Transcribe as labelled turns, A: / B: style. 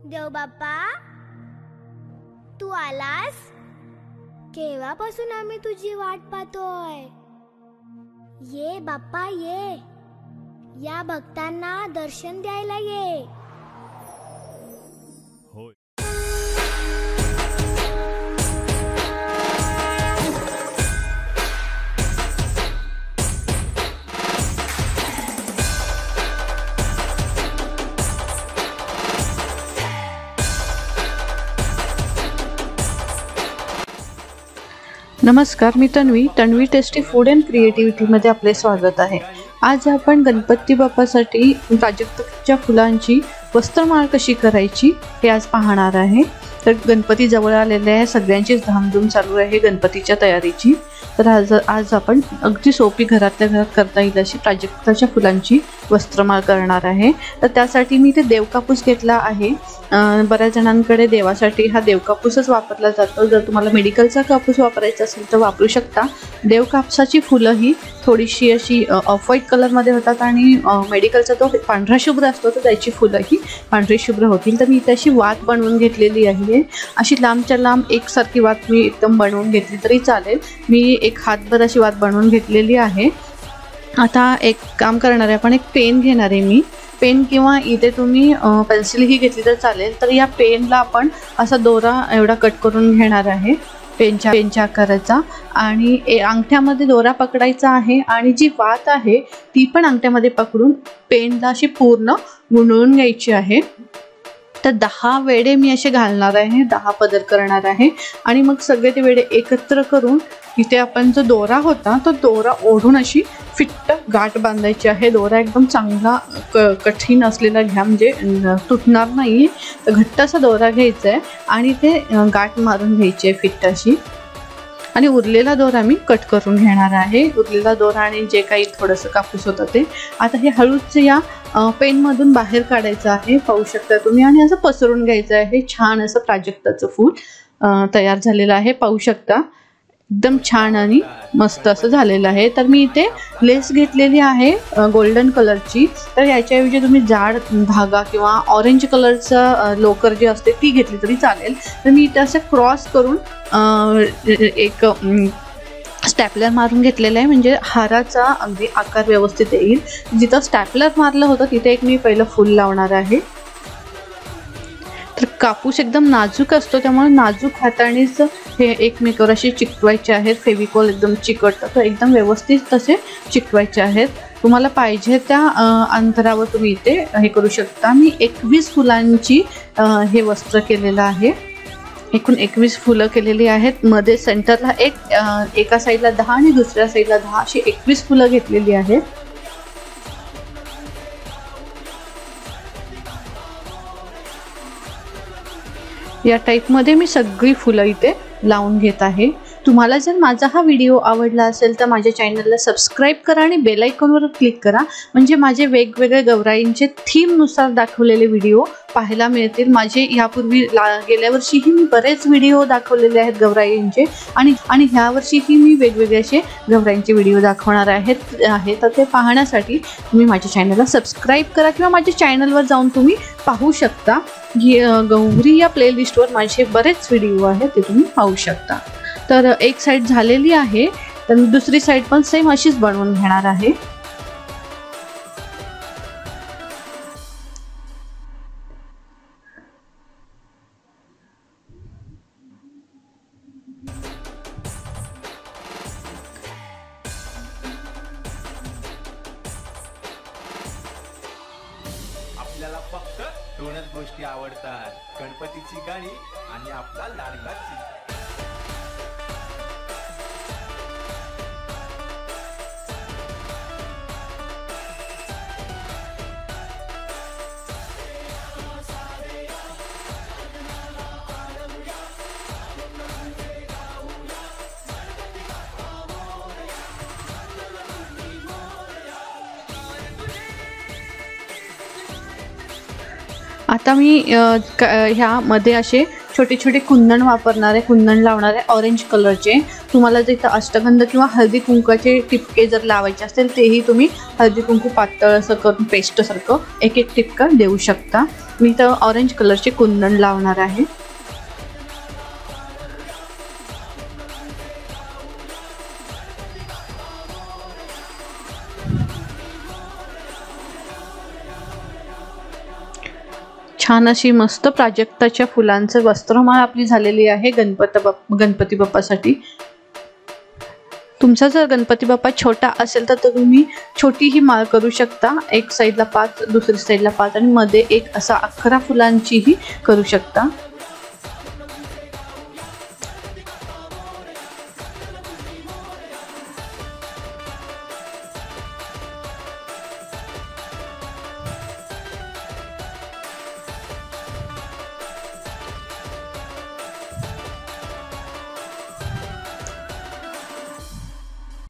A: देव बाप्पा, तू आलास? केव्हापासून आम्ही तुझी वाट पाहतोय. ये बाप्पा ये, या भक्तांना दर्शन द्यायला ये.
B: नमस्कार, मी तन्वी टेस्टी फूड अँड क्रिएटिव्हिटीमध्ये आपले स्वागत आहे. आज आपण गणपती बाप्पासाठी प्राजक्ताच्या फुलांची वस्त्रमाळ कशी करायची हे आज पाहणार आहे. तर गणपती जवळ आलेले आहे, सगळ्यांचीच धामधूम चालू आहे गणपतीच्या तयारीची. तर आज आपण अगदी सोपी घरातल्या घरात करता येईल अशी प्राजक्ताच्या फुलांची वस्त्रमाळ करणार आहे. तर त्यासाठी मी ते देवकापूस घेतला आहे. बऱ्याच जणांकडे देवासाठी हा देवकापूसच वापरला जातो. जर तुम्हाला मेडिकलचा कापूस वापरायचा असेल तर वापरू शकता. देवकापसाची फुलं ही थोडीशी अशी ऑफ व्हाईट कलरमध्ये होतात आणि मेडिकलचा तो पांढरा शुभ्र असतो, तर त्याची फुलं ही पांढरी शुभ्र होतील. तर मी त्याची वात बनवून घेतलेली आहे. अशी लांबच्या लांब एकसारखी वात मी एकदम बनवून घेतली तरी चालेल. मी एक हातभर अशी वात बनवून घेतलेली आहे. आता एक काम करणार आहे, आपण एक पेन घेणार आहे. मी पेन किंवा इथे तुम्ही पेन्सिल ही घेतली तर चालेल. तर या पेनला आपण असा दोरा एवढा कट करून घेणार आहे, पेनच्या आकाराचा. आणि अंगठ्यामध्ये दोरा पकडायचा आहे आणि जी वात आहे ती पण अंगठ्यामध्ये पकडून पेनला अशी पूर्ण गुंडळून घ्यायची आहे. तर 10 वेडे मी असे घालणार आहे, 10 पदर करणार आहे. आणि मग सगळे ते वेडे एकत्र करून इथे आपण जो दोरा होता तो दोरा ओढून अशी फिट्ट गाठ बांधायची आहे. दोरा एकदम चांगला कठीण असलेला घ्या, म्हणजे तुटणार नाही. तर घट्ट असा दोरा घ्यायचा आहे आणि ते गाठ मारून घ्यायची आहे फिट्ट अशी. आणि उरलेला दोरा मी कट करून घेणार आहे. उरलेला दोरा आणि जे काही थोडंसं कापूस होतं ते आता हे हळूच या पेनमधून बाहेर काढायचं आहे, पाहू शकता तुम्ही. आणि असं पसरून घ्यायचं आहे. छान असं प्राजक्ताचं फूल तयार झालेलं आहे, पाहू शकता. एकदम छान आणि मस्त असं झालेलं आहे. तर मी इथे लेस घेतलेली आहे गोल्डन कलरची. तर याच्याऐवजी तुम्ही जाड धागा किंवा ऑरेंज कलरचं लोकर जी असते ती घेतली तरी चालेल. तर मी इथे असं क्रॉस करून एक स्टॅपलर मारून घेतलेलं आहे, म्हणजे हाराचा अगदी आकार व्यवस्थित येईल. जिथं स्टॅपलर मारलं होतं तिथे एक मी पहिलं फूल लावणार आहे. तर कापूस एकदम नाजूक असतो, त्यामुळे नाजूक हातानेच हे एकमेकावर असे चिकटवायचे आहेत. फेविकॉल एकदम चिकटतं, तर एकदम व्यवस्थित तसे चिकटवायचे आहेत. तुम्हाला पाहिजे त्या अंतरावर तुम्ही इथे हे करू शकता. मी 21 फुलांची हे वस्त्र केलेलं आहे. एकूण 21 फुलं केलेली आहेत. मध्ये सेंटरला एका साईडला 10 आणि दुसऱ्या साईडला 10 अशी 21 फुलं घेतलेली आहेत. या टाईपमध्ये मी सगळी फुलं इथे लावून घेत आहे. तुम्हाला जर माझा हा व्हिडिओ आवडला असेल तर माझ्या चॅनलला सबस्क्राईब करा आणि बेल आयकॉनवर क्लिक करा, म्हणजे माझे वेगवेगळे गौराईंचे थीमनुसार दाखवलेले व्हिडिओ पाहायला मिळतील. माझे यापूर्वी गेल्या वर्षीही मी बरेच व्हिडिओ दाखवलेले आहेत गौराईंचे, आणि ह्या वर्षीही मी वेगवेगळे असे गौराईंचे व्हिडिओ दाखवणार आहे. तर ते पाहण्यासाठी तुम्ही माझ्या चॅनलला सबस्क्राईब करा किंवा माझ्या चॅनलवर जाऊन तुम्ही पाहू शकता. गौरी या प्लेलिस्टवर माझे बरेच व्हिडिओ आहेत, ते तुम्ही पाहू शकता. तर एक साईड झालेली आहे, तर दुसरी साईड पण सेम अशीच बनवून घेणार आहे.
C: आपल्याला फक्त 2च गोष्टी आवडतात, गणपतीची गाणी आणि आपला लाडका चिमटा.
B: आता मी ह्यामध्ये असे छोटे छोटे कुंदन वापरणार आहे, कुंदन लावणार आहे ऑरेंज कलरचे. तुम्हाला जर इथं अष्टगंध किंवा हळदी कुंकाचे टिपके जर लावायचे असतील तेही तुम्ही हळदी कुंकू पातळ असं करून पेस्ट सारखं एक एक टिपका देऊ शकता. मी इथं ऑरेंज कलरचे कुंदन लावणार आहे. छान अशी मस्त प्राजक्ताच्या फुलांचं वस्त्रमाळ आपली झालेली आहे गणपती बाप्पासाठी. तुमचा जर गणपती बाप्पा छोटा असेल तर तुम्ही छोटी ही माळ करू शकता. एक साईडला 5, दुसरी साईडला 5 आणि मध्ये एक असा 11 फुलांचीही करू शकता.